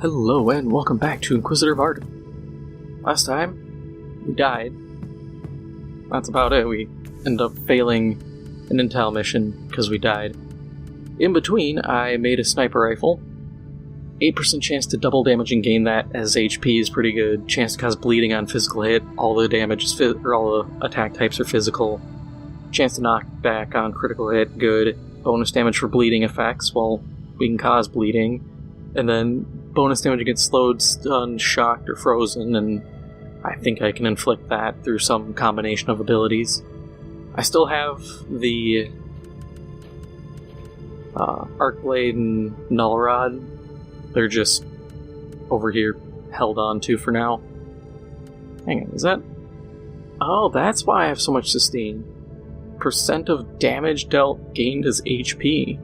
Hello and welcome back to Inquisitor Martyr. Last time, we died. That's about it. We ended up failing an intel mission because we died. In between, I made a sniper rifle. 8% chance to double damage and gain that as HP is pretty good. Chance to cause bleeding on physical hit. All the damage is all the attack types are physical. Chance to knock back on critical hit, good. Bonus damage for bleeding effects, well, we can cause bleeding. And then bonus damage against slowed, stunned, shocked, or frozen, and I think I can inflict that through some combination of abilities. I still have the Arc Blade and Null Rod. They're just over here held on to for now. Hang on, is that... Oh, that's why I have so much sustain. Percent of damage dealt gained as HP.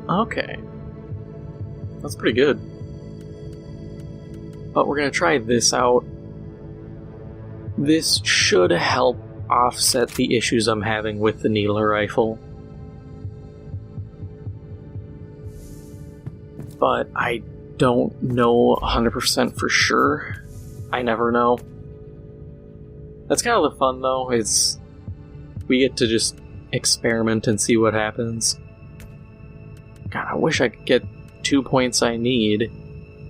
Okay. That's pretty good. But we're going to try this out. This should help offset the issues I'm having with the needler rifle. But I don't know 100% for sure. I never know. That's kind of the fun though, is we get to just experiment and see what happens. God, I wish I could get 2 points I need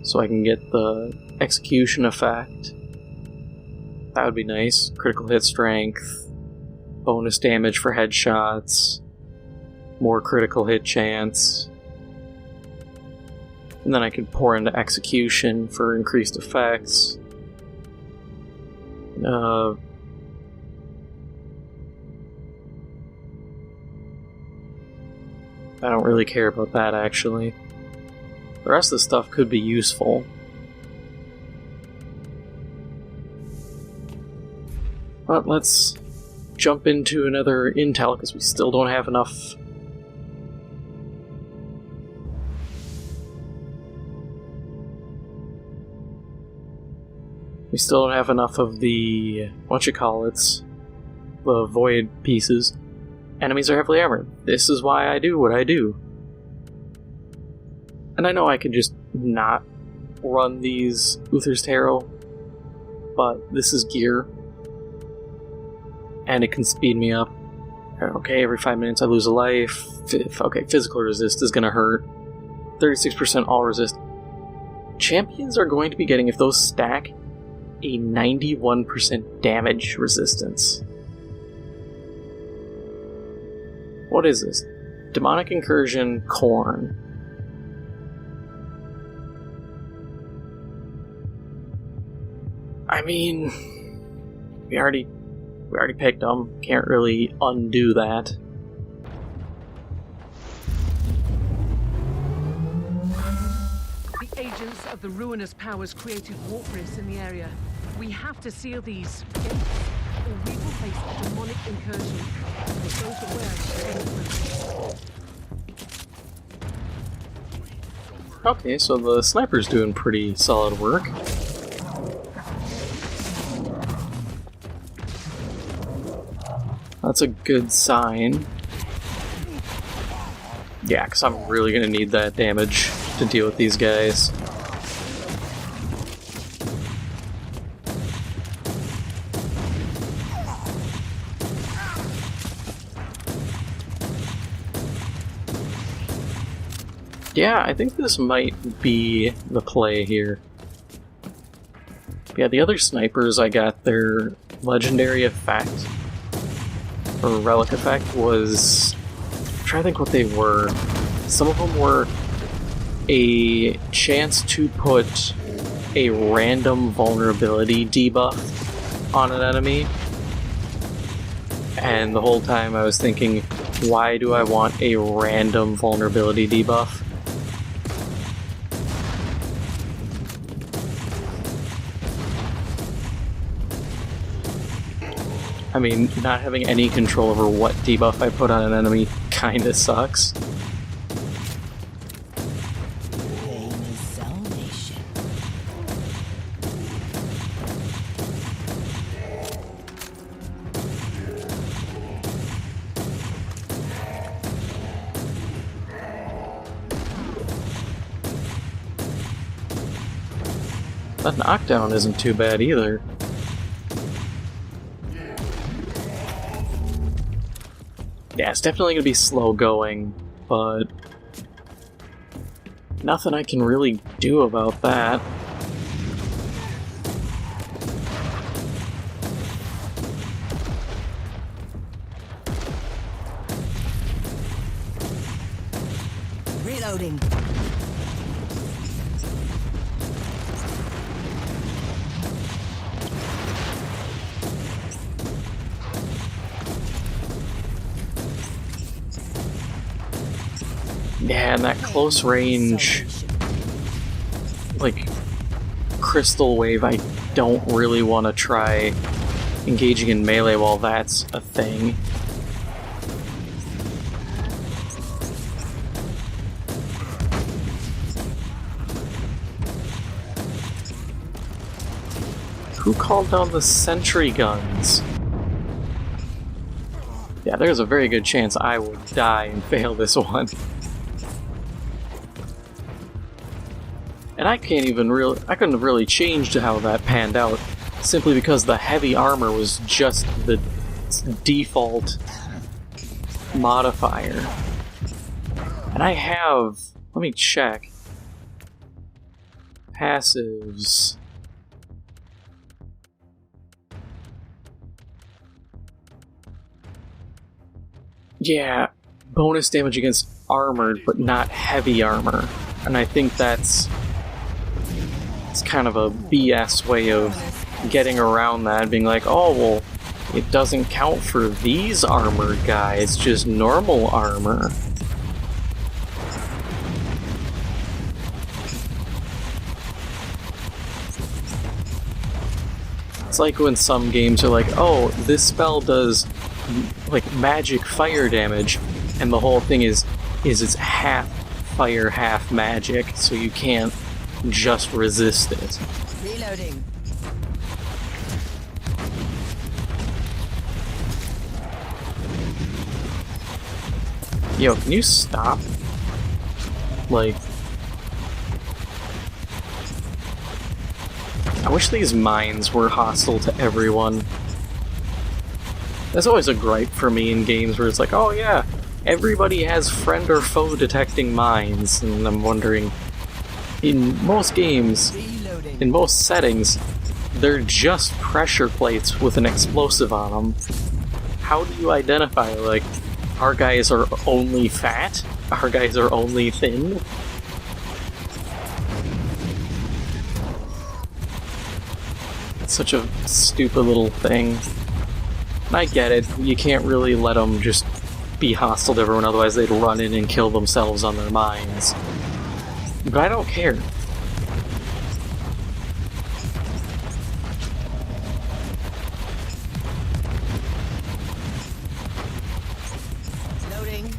so I can get the execution effect. That would be nice. Critical hit strength, bonus damage for headshots, more critical hit chance. And then I could pour into execution for increased effects. I don't really care about that actually. The rest of the stuff could be useful. But let's jump into another intel, because we still don't have enough. We still don't have enough of the, the void pieces. Enemies are heavily armored. This is why I do what I do. And I know I could just not run these Uther's Tarot, but this is gear. And it can speed me up. Okay, every 5 minutes I lose a life. Okay, physical resist is gonna hurt. 36% all resist. Champions are going to be getting, if those stack, a 91% damage resistance. What is this? Demonic Incursion, Corn. I mean, we already picked them. Can't really undo that. The agents of the ruinous powers created warp rifts in the area. We have to seal these gates, or we will face a demonic incursion. For those aware, Okay, so the sniper's doing pretty solid work. That's a good sign. Yeah, because I'm really going to need that damage to deal with these guys. Yeah, I think this might be the play here. Yeah, the other snipers I got their legendary effect, or relic effect, was... I'm trying to think what they were. Some of them were a chance to put a random vulnerability debuff on an enemy. And the whole time I was thinking, why do I want a random vulnerability debuff? I mean, not having any control over what debuff I put on an enemy kinda sucks. Pain is salvation. That knockdown isn't too bad either. Yeah, it's definitely gonna be slow going, but nothing I can really do about that. Reloading. Yeah, and that close range, like, crystal wave, I don't really want to try engaging in melee while that's a thing. Who called down the sentry guns? Yeah, there's a very good chance I will die and fail this one. And I couldn't have really changed how that panned out, simply because the heavy armor was just the default modifier. And I have, let me check, passives. Yeah, bonus damage against armored, but not heavy armor. And I think it's kind of a BS way of getting around that, being like, oh, well, it doesn't count for these armored guys, just normal armor. It's like when some games are like, oh, this spell does like magic fire damage, and the whole thing is it's half fire, half magic, so you can't just resist it. Reloading. Yo, can you stop? Like, I wish these mines were hostile to everyone. That's always a gripe for me in games where it's like, oh yeah, everybody has friend or foe detecting mines, and I'm wondering, in most games, in most settings, they're just pressure plates with an explosive on them. How do you identify, like, our guys are only fat? Our guys are only thin? It's such a stupid little thing. And I get it, you can't really let them just be hostile to everyone, otherwise they'd run in and kill themselves on their mines. But I don't care. Loading.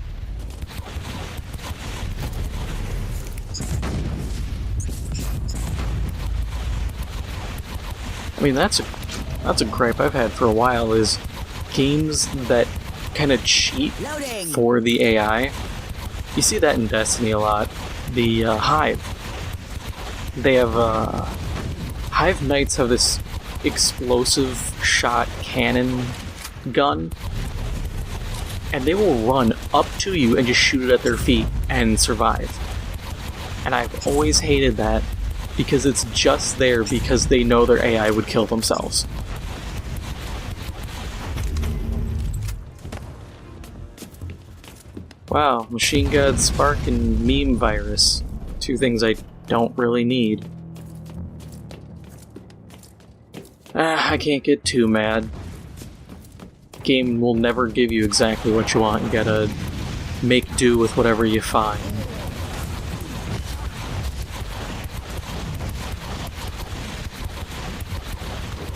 I mean, that's a gripe I've had for a while, is games that kind of cheat for the AI. You see that in Destiny a lot. The Hive. They have, Hive Knights have this explosive shot cannon gun, and they will run up to you and just shoot it at their feet and survive. And I've always hated that, because it's just there because they know their AI would kill themselves. Wow, Machine God Spark and Meme Virus. Two things I don't really need. I can't get too mad. Game will never give you exactly what you want. You gotta make do with whatever you find.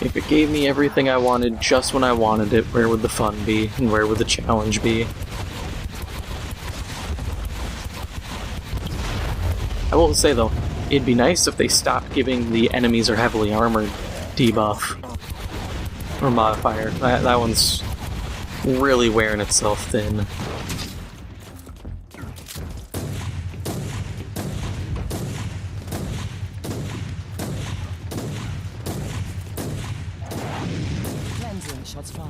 If it gave me everything I wanted just when I wanted it, where would the fun be? And where would the challenge be? I will say though, it'd be nice if they stopped giving the enemies are heavily armored debuff. Or modifier. That one's really wearing itself thin. Shots fired.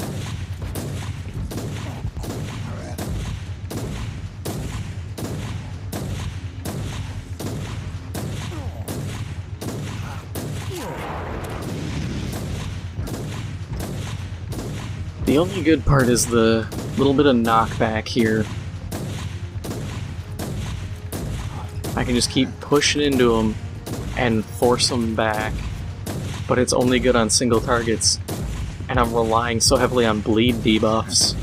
The only good part is the little bit of knockback here. I can just keep pushing into them and force them back, but it's only good on single targets, and I'm relying so heavily on bleed debuffs.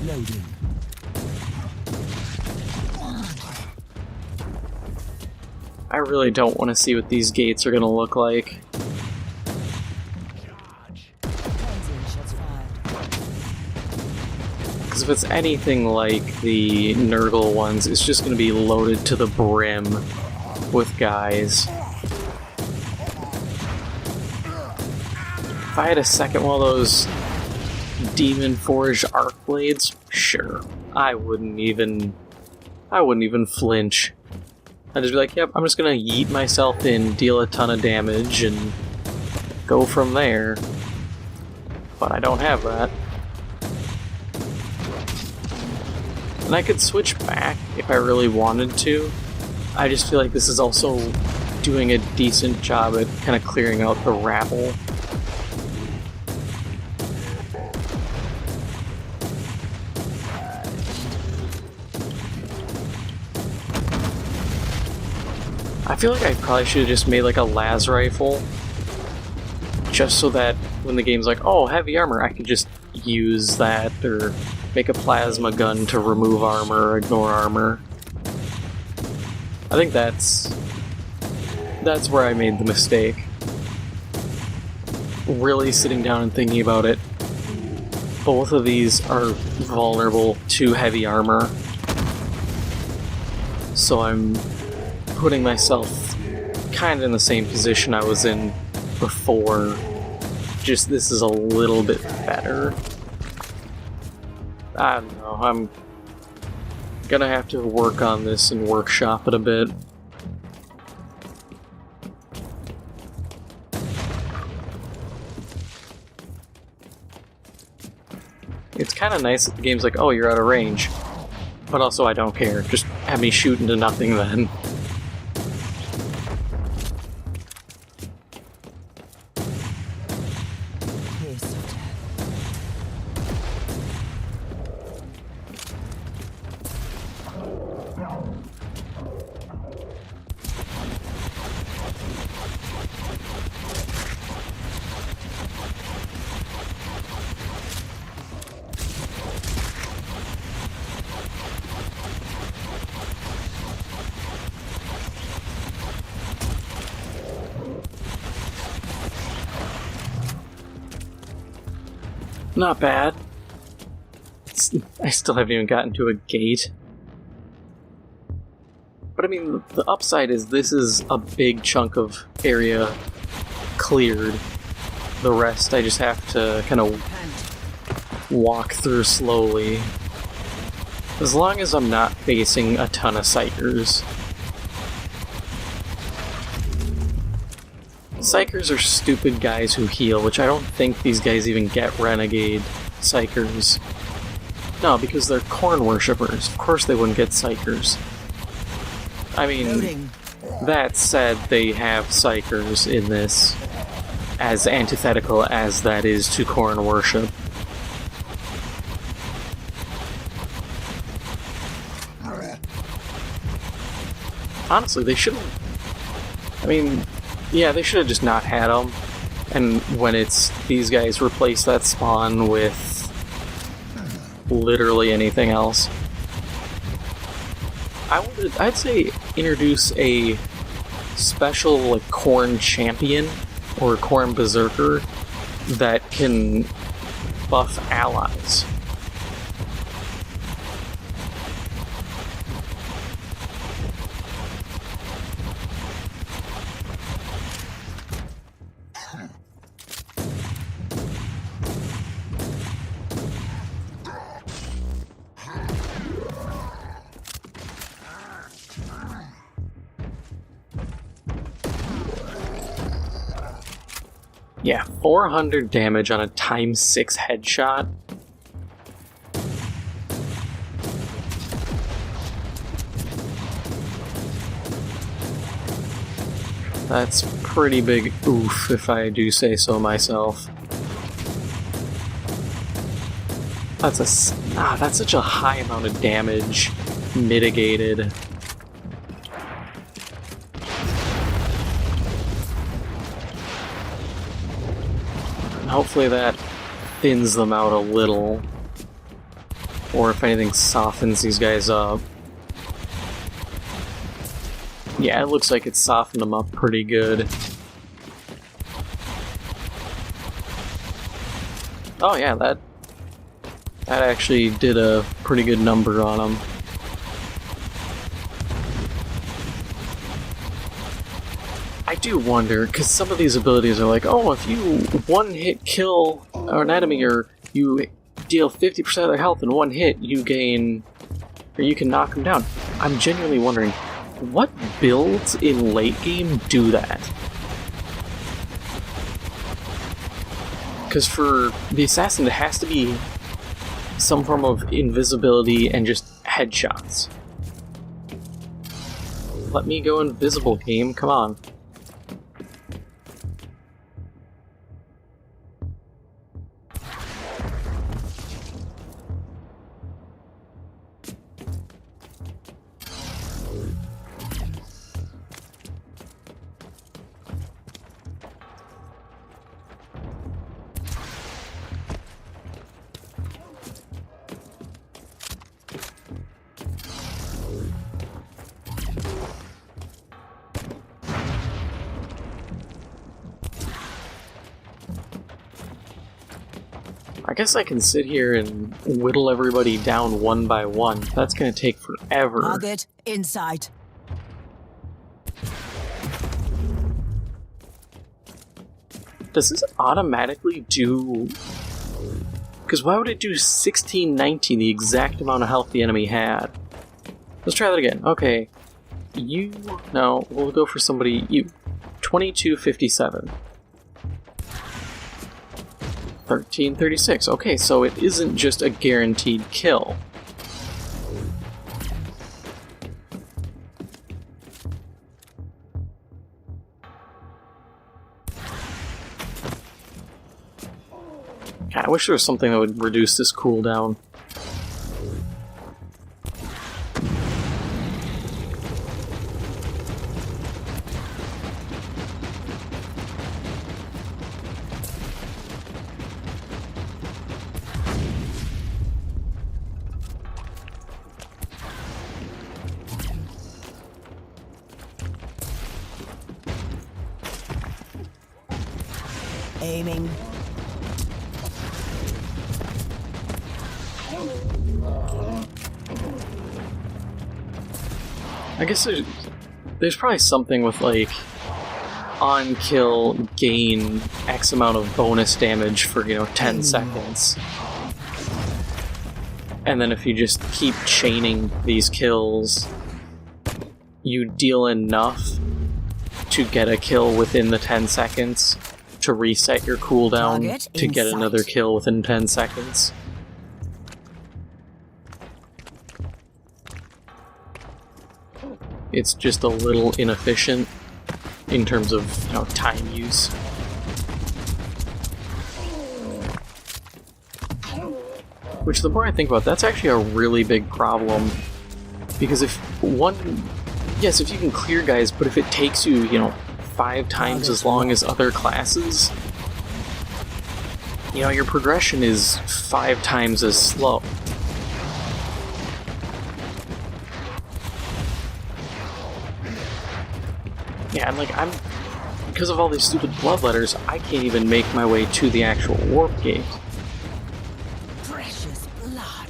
Loading. I really don't want to see what these gates are going to look like. Shots fired. Because if it's anything like the Nurgle ones, it's just going to be loaded to the brim with guys. If I had a second one of those Demon Forged Arc Blades, sure, I wouldn't even flinch. I'd just be like, yep, I'm just gonna yeet myself in, deal a ton of damage, and go from there. But I don't have that. And I could switch back if I really wanted to. I just feel like this is also doing a decent job at kind of clearing out the rabble. I feel like I probably should have just made like a las rifle, just so that when the game's like, oh, heavy armor, I could just use that, or make a plasma gun to remove armor or ignore armor. I think that's where I made the mistake. Really sitting down and thinking about it, both of these are vulnerable to heavy armor, so I'm putting myself kind of in the same position I was in before, just this is a little bit better. I don't know, I'm gonna have to work on this and workshop it a bit. It's kind of nice that the game's like, oh, you're out of range, but also I don't care, just have me shoot into nothing then. Not bad. I still haven't even gotten to a gate. But I mean, the upside is this is a big chunk of area cleared. The rest I just have to kind of walk through slowly. As long as I'm not facing a ton of psychers. Psychers are stupid guys who heal, which I don't think these guys even get renegade psychers. No, because they're corn worshippers. Of course they wouldn't get psychers. I mean, that said, they have psychers in this, as antithetical as that is to corn worship. Honestly, they shouldn't. I mean, yeah, they should have just not had them. And when it's these guys, replace that spawn with literally anything else. I'd say introduce a special like corn champion or corn berserker that can buff allies. Yeah, 400 damage on a ×6 headshot. That's pretty big oof, if I do say so myself. That's such a high amount of damage mitigated. And hopefully that thins them out a little. Or if anything, softens these guys up. Yeah, it looks like it softened them up pretty good. Oh yeah, that actually did a pretty good number on them. I do wonder, because some of these abilities are like, oh, if you one-hit kill an enemy, or you deal 50% of their health in one hit, you gain, or you can knock them down. I'm genuinely wondering, what builds in late game do that? Because for the assassin, it has to be some form of invisibility and just headshots. Let me go invisible, game, come on. I guess I can sit here and whittle everybody down one by one. That's gonna take forever. Target in sight. Does this automatically do... Because why would it do 1619, the exact amount of health the enemy had? Let's try that again. Okay. You... No, we'll go for somebody... You. 2257. 1336. Okay, so it isn't just a guaranteed kill. God, I wish there was something that would reduce this cooldown. Aiming. I guess there's probably something with, like, on kill gain X amount of bonus damage for, 10 seconds. And then if you just keep chaining these kills, you deal enough to get a kill within the 10 seconds to reset your cooldown to get another kill within 10 seconds. It's just a little inefficient in terms of, time use. Which, the more I think about it, that's actually a really big problem. Because if yes, if you can clear guys, but if it takes you, 5 times as long as other classes, your progression is 5 times as slow. Yeah, and because of all these stupid bloodletters, I can't even make my way to the actual warp gate. Precious blood.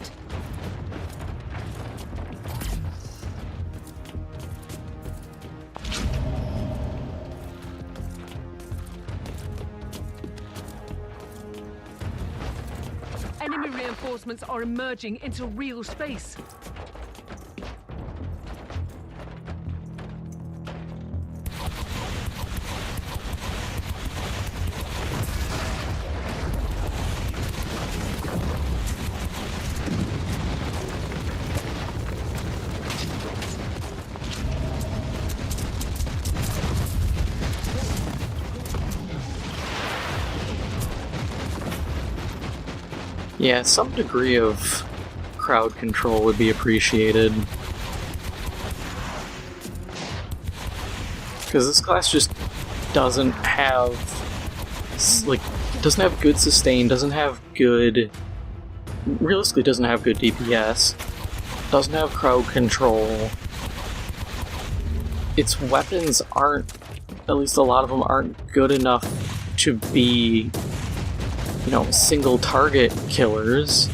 Enemy reinforcements are emerging into real space. Yeah, some degree of crowd control would be appreciated. Because this class just doesn't have, like, doesn't have good sustain, doesn't have good, realistically doesn't have good DPS, doesn't have crowd control. Its weapons aren't, at least a lot of them aren't good enough to be, you know, single target killers.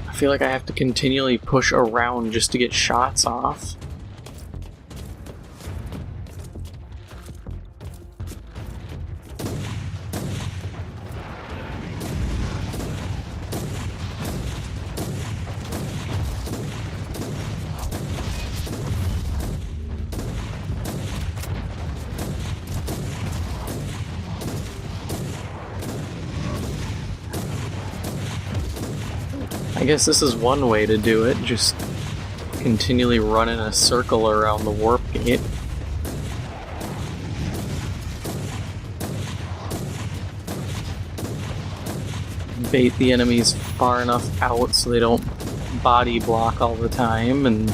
I feel like I have to continually push around just to get shots off. I guess this is one way to do it, just continually run in a circle around the warp gate. Bait the enemies far enough out so they don't body block all the time, and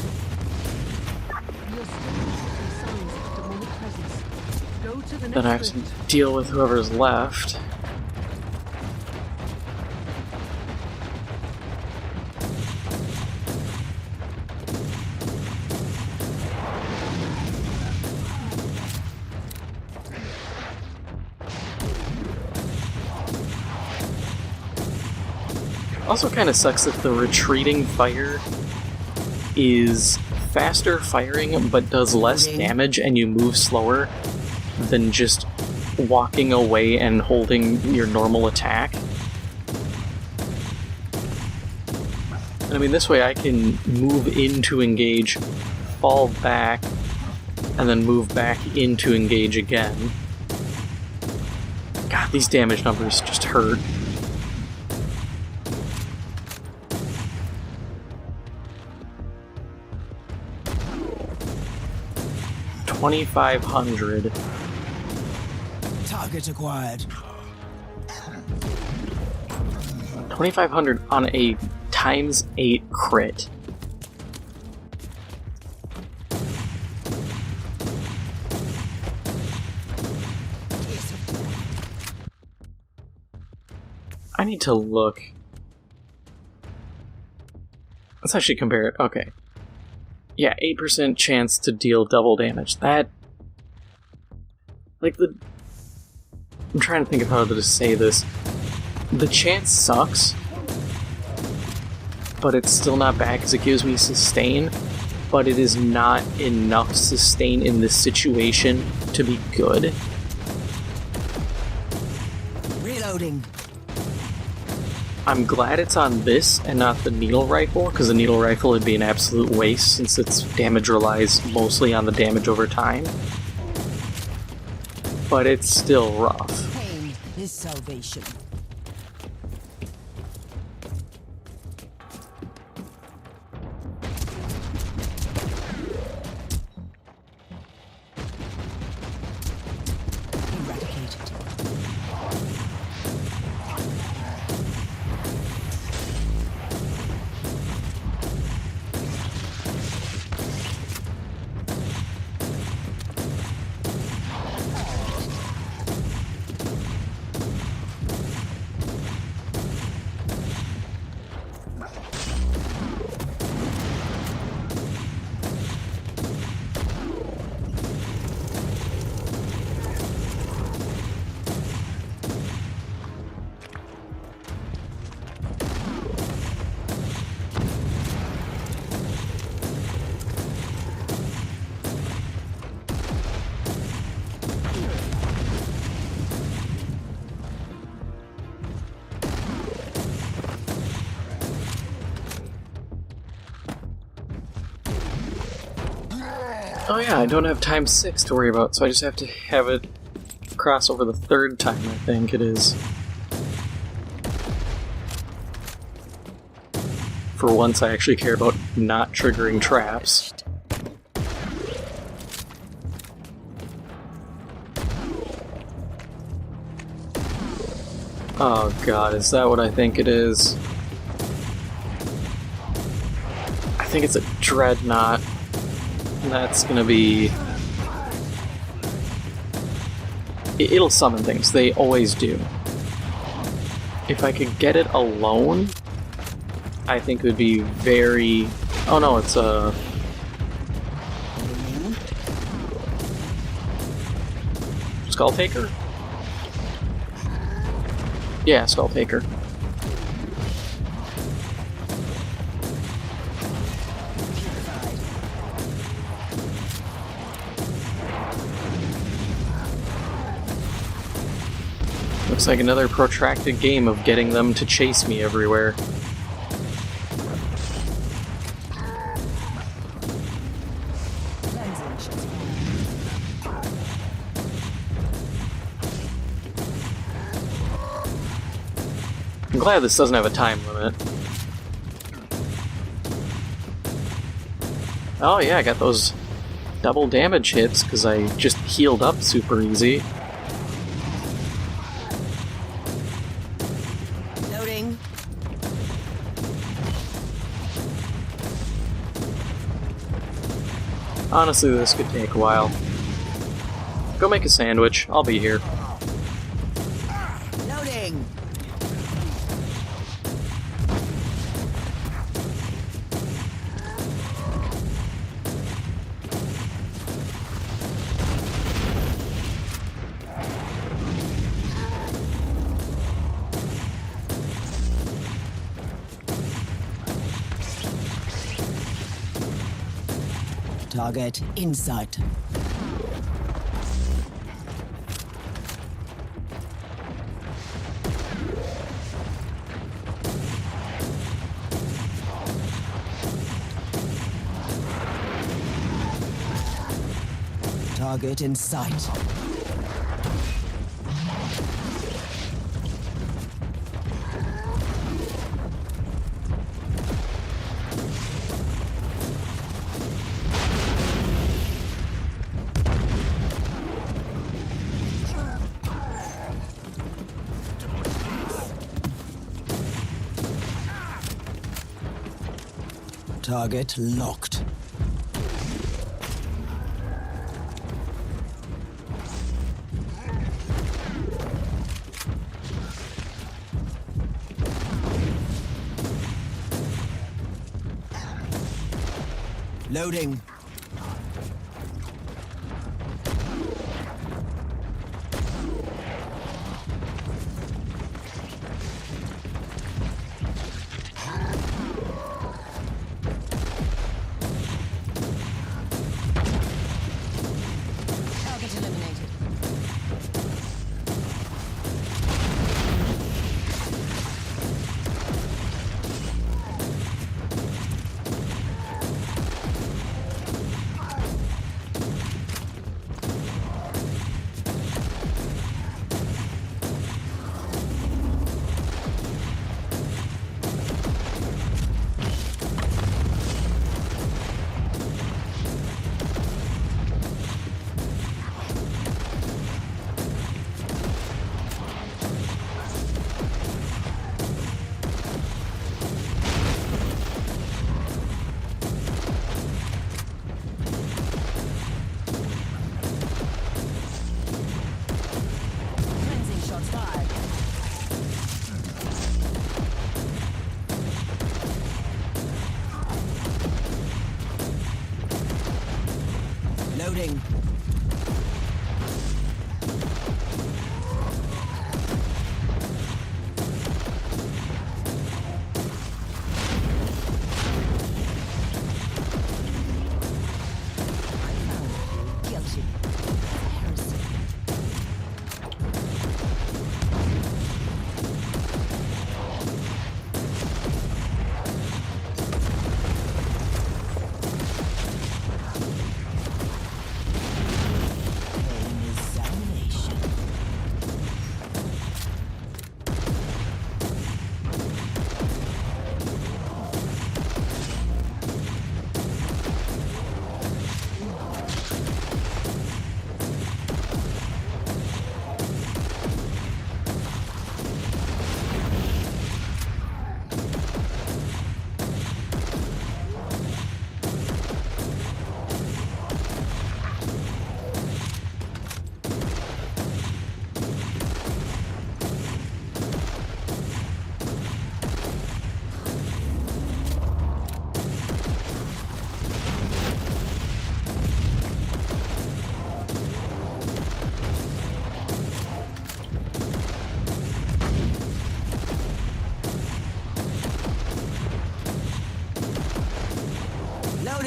then I have to deal with whoever's left. Also kind of sucks that the retreating fire is faster firing but does less damage and you move slower than just walking away and holding your normal attack. And I mean, this way I can move in to engage, fall back, and then move back in to engage again. God, these damage numbers just hurt. $2,500. Target acquired. 2,500 on a ×8 crit. I need to look. Let's actually compare it. Okay. Yeah, 8% chance to deal double damage. That... like, I'm trying to think of how to say this. The chance sucks, but it's still not bad because it gives me sustain, but it is not enough sustain in this situation to be good. Reloading. I'm glad it's on this and not the needle rifle, because the needle rifle would be an absolute waste since its damage relies mostly on the damage over time. But it's still rough. Pain is salvation. Eradicated. Oh yeah, I don't have ×6 to worry about, so I just have to have it cross over the third time, I think it is. For once, I actually care about not triggering traps. Oh god, is that what I think it is? I think it's a dreadnought. And that's gonna be... It'll summon things, they always do. If I could get it alone, I think it would be very... Oh no, it's a... Skull Taker? Yeah, Skull Taker. Looks like another protracted game of getting them to chase me everywhere. I'm glad this doesn't have a time limit. Oh yeah, I got those double damage hits because I just healed up super easy. Loading. Honestly, this could take a while. Go make a sandwich. I'll be here. Loading. Target in sight. Target in sight. Target locked. Loading. Target eliminated. Cleansing shots fired. Loading. Guilty. Heresy.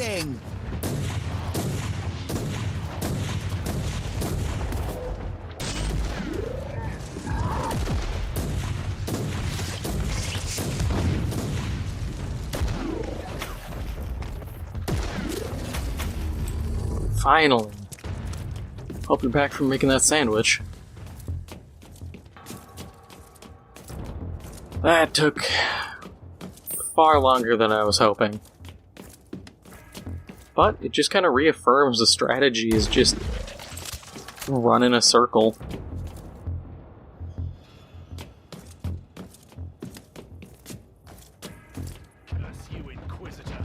Loading! Finally. Hope you're back from making that sandwich. That took far longer than I was hoping. But it just kind of reaffirms the strategy is just run in a circle. Curse you, Inquisitor.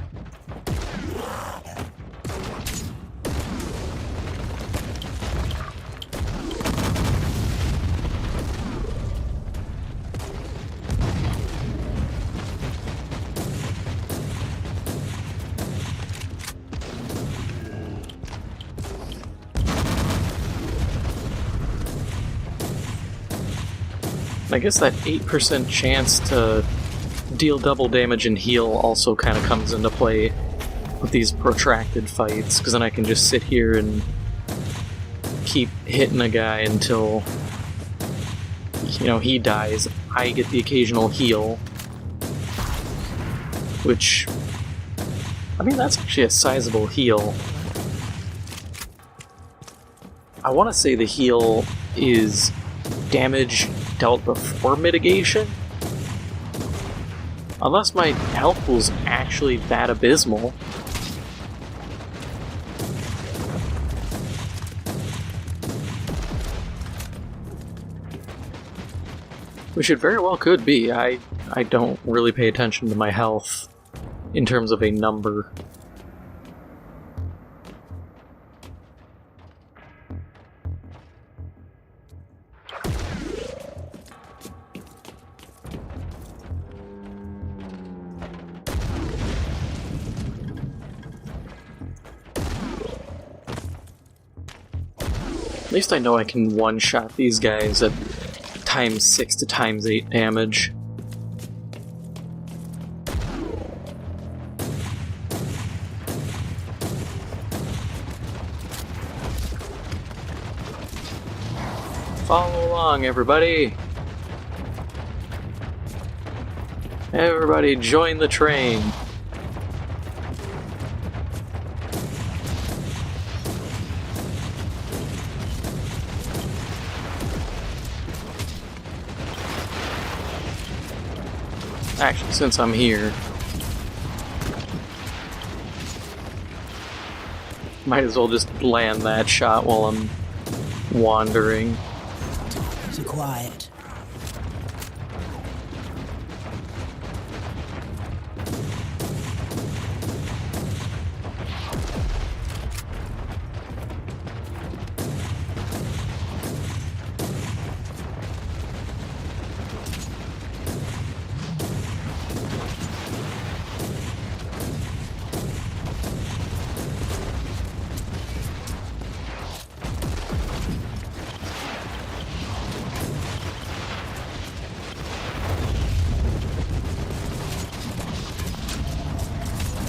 I guess that 8% chance to deal double damage and heal also kind of comes into play with these protracted fights, because then I can just sit here and keep hitting a guy until, you know, he dies. I get the occasional heal, which, I mean, that's actually a sizable heal. I want to say the heal is damage dealt before mitigation? Unless my health pool's actually that abysmal. Which it very well could be. I don't really pay attention to my health in terms of a number. At least I know I can one-shot these guys at times 6 to times 8 damage. Follow along, everybody! Everybody join the train! Actually, since I'm here, might as well just land that shot while I'm wandering. So quiet.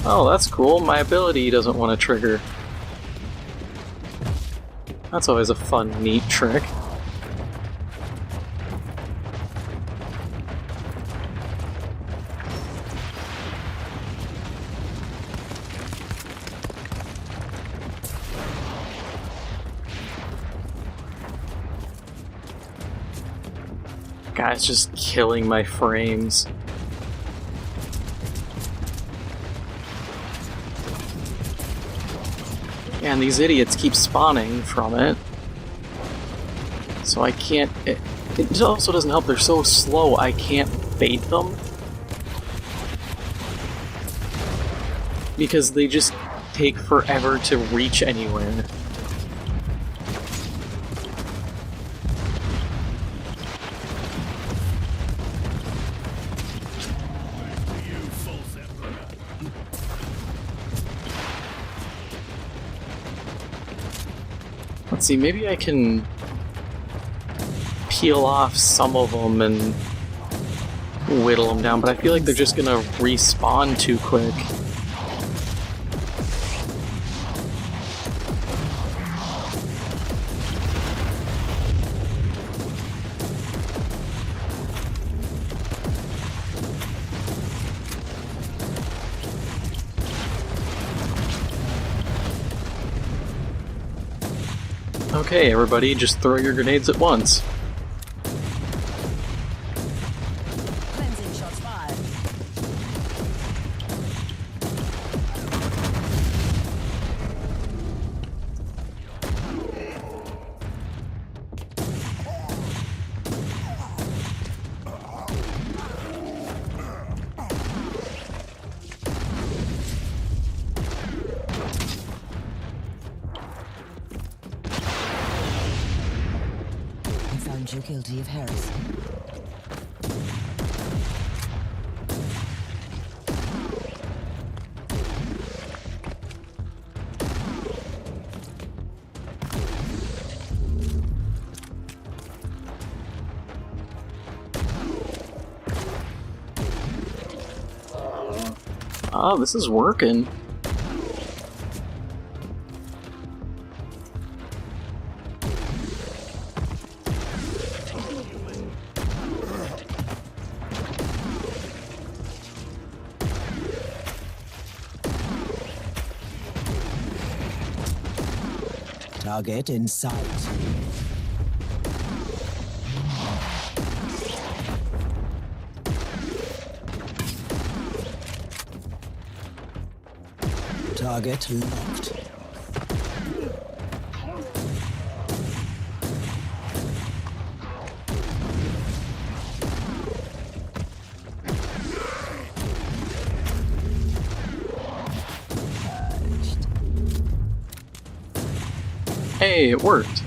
Oh, that's cool. My ability doesn't want to trigger. That's always a fun, neat trick. Guy's just killing my frames. And these idiots keep spawning from it. So I can't... It also doesn't help, they're so slow, I can't bait them. Because they just take forever to reach anywhere. Let's see, maybe I can peel off some of them and whittle them down, but I feel like they're just gonna respawn too quick. Okay, everybody, just throw your grenades at once. Cleansing shots fired. I found you guilty of heresy. Oh, this is working. Target in sight. Target locked. Hey, it worked.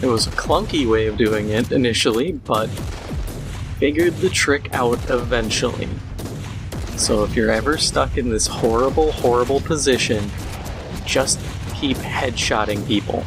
It was a clunky way of doing it initially, but figured the trick out eventually. So if you're ever stuck in this horrible, horrible position, just keep headshotting people.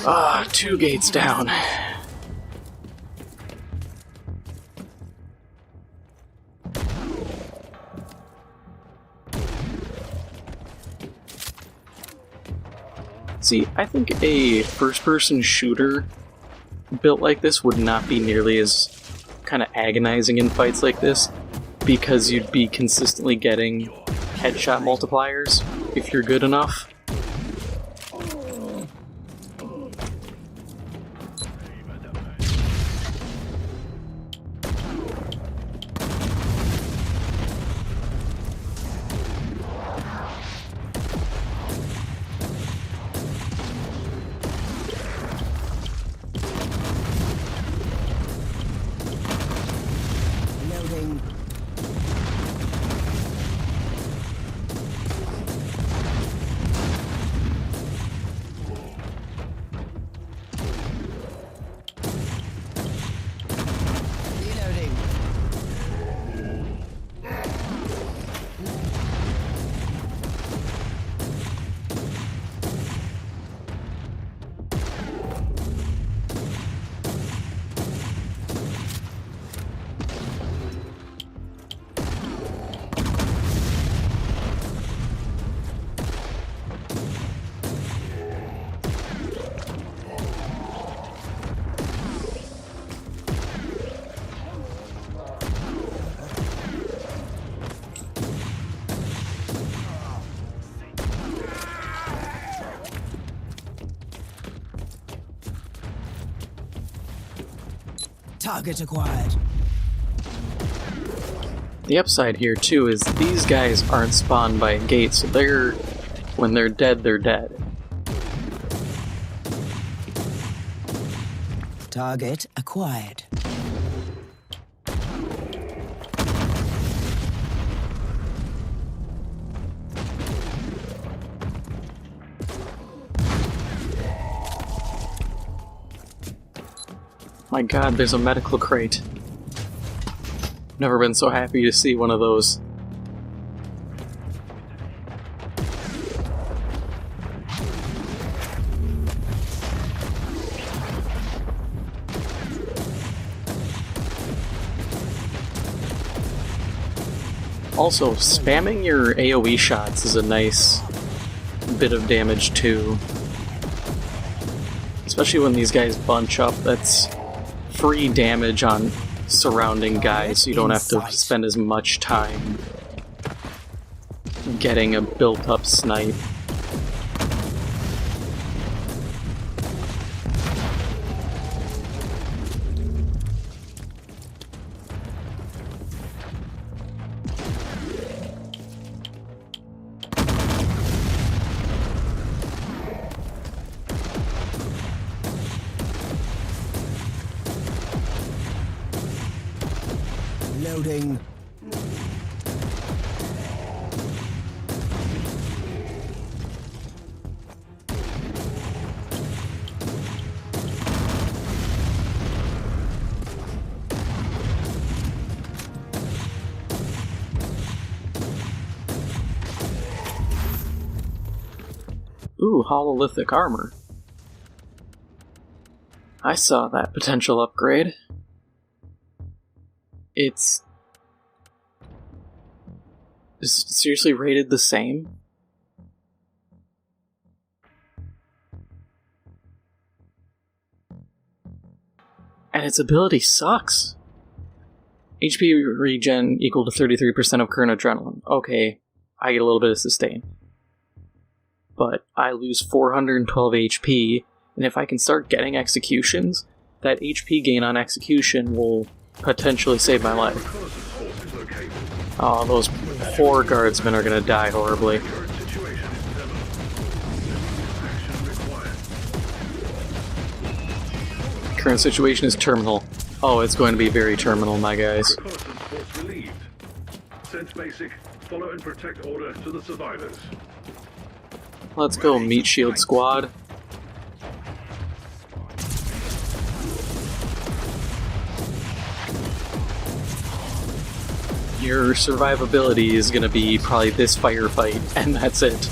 Ah, 2 gates down. See, I think a first-person shooter built like this would not be nearly as kind of agonizing in fights like this, because you'd be consistently getting headshot multipliers if you're good enough. Loading. Reloading. Target acquired. The upside here, too, is these guys aren't spawned by a gate, so when they're dead, they're dead. Target acquired. My god, there's a medical crate. Never been so happy to see one of those. Also, spamming your AoE shots is a nice bit of damage too. Especially when these guys bunch up, that's free damage on surrounding guys, so you don't have to spend as much time getting a built-up snipe. Loading. Ooh, hololithic armor. I saw that potential upgrade. Is it seriously rated the same? And its ability sucks. HP regen equal to 33% of current adrenaline. Okay, I get a little bit of sustain. But I lose 412 HP, and if I can start getting executions, that HP gain on execution will potentially save my life. Oh, those poor guardsmen are gonna die horribly. Current situation is terminal. Oh, it's going to be very terminal, my guys. Sense basic, follow and protect order to the survivors. Let's go, Meat Shield Squad. Your survivability is gonna be probably this firefight, and that's it.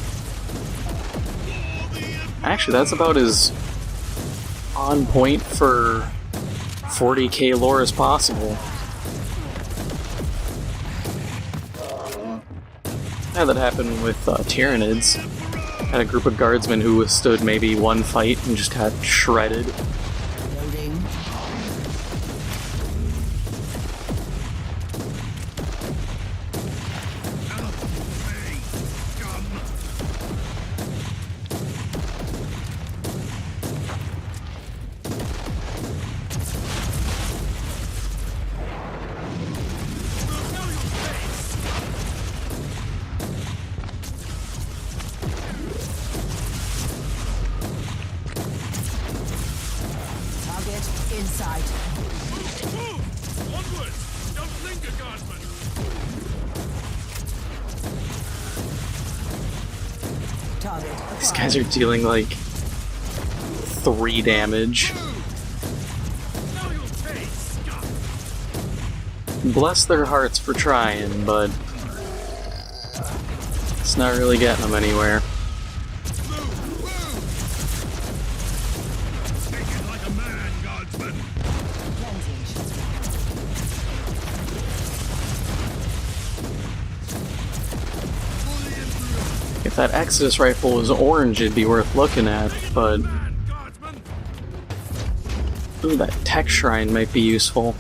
Actually, that's about as on point for 40k lore as possible. Had that happen with Tyranids. Had a group of guardsmen who withstood maybe one fight and just got shredded. Loading. Inside. Move! Onward! Don't linger, guardsmen! Target acquired. These guys are dealing like 3 damage. Now you'll pay, scum! Bless their hearts for trying, but it's not really getting them anywhere. Take it like a man, guardsmen! If that Exodus rifle was orange, it'd be worth looking at, but Man, guardsmen! ooh, that tech shrine might be useful.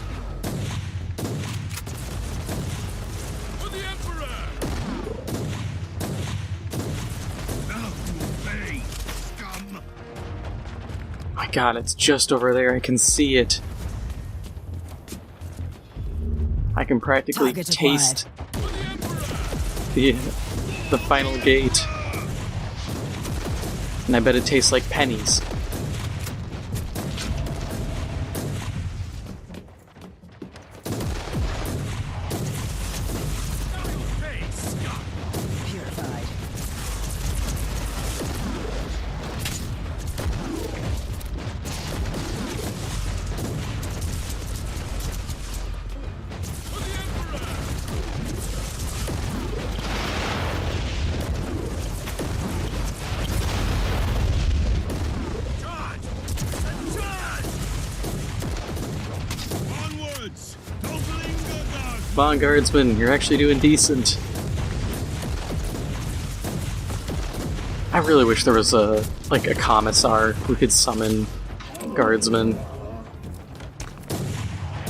For the Emperor! Now you'll pay, scum! My god, it's just over there, I can see it. I can practically Target taste For the Emperor! the final gate. And I bet it tastes like pennies. Now you'll pay, scum! Purified. For the Emperor! Come on, guardsman, you're actually doing decent. I really wish there was a commissar who could summon guardsmen.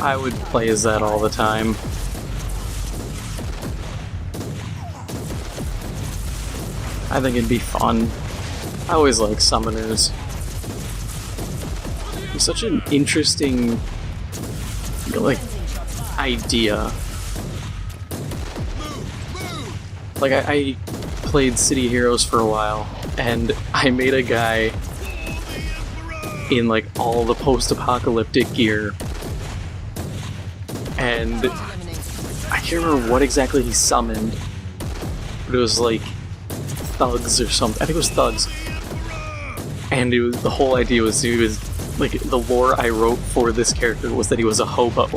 I would play as that all the time. I think it'd be fun. I always like summoners. It's such an interesting, idea. I played City Heroes for a while, and I made a guy in all the post-apocalyptic gear, and I can't remember what exactly he summoned, but it was thugs or something. I think it was thugs, and the whole idea was he was the lore I wrote for this character was that he was a hobo,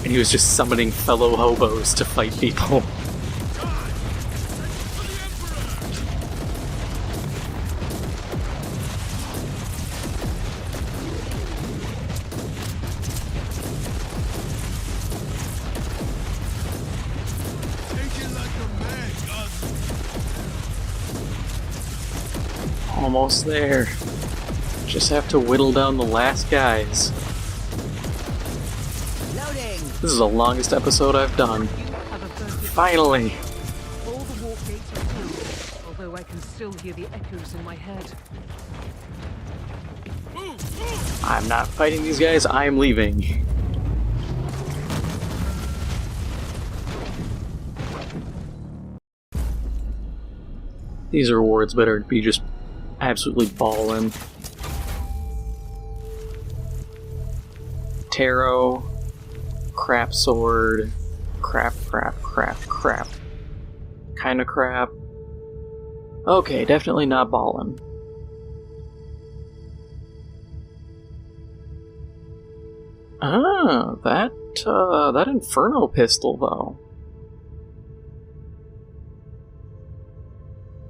and he was just summoning fellow hobos to fight people. Almost there. Just have to whittle down the last guys. Loading. This is the longest episode I've done. Finally! All the warp gates are closed, although I can still hear the echoes in my head. I'm not fighting these guys, I'm leaving. These rewards better be just absolutely ballin'. Tarot, crap sword, crap. Kinda crap. Okay, definitely not ballin'. Ah, that Inferno pistol though.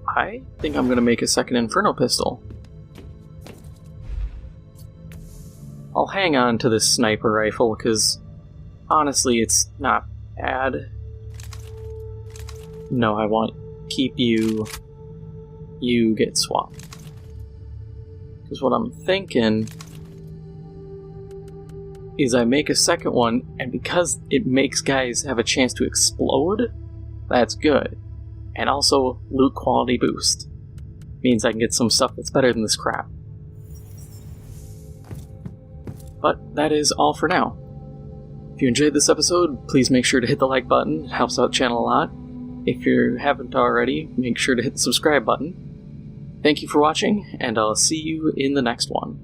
I think I'm gonna make a second Inferno pistol. I'll hang on to this sniper rifle, because honestly it's not bad. No, I want keep you. You get swapped. Because what I'm thinking is I make a second one, and because it makes guys have a chance to explode, that's good. And also, loot quality boost. Means I can get some stuff that's better than this crap. But that is all for now. If you enjoyed this episode, please make sure to hit the like button. It helps out the channel a lot. If you haven't already, make sure to hit the subscribe button. Thank you for watching, and I'll see you in the next one.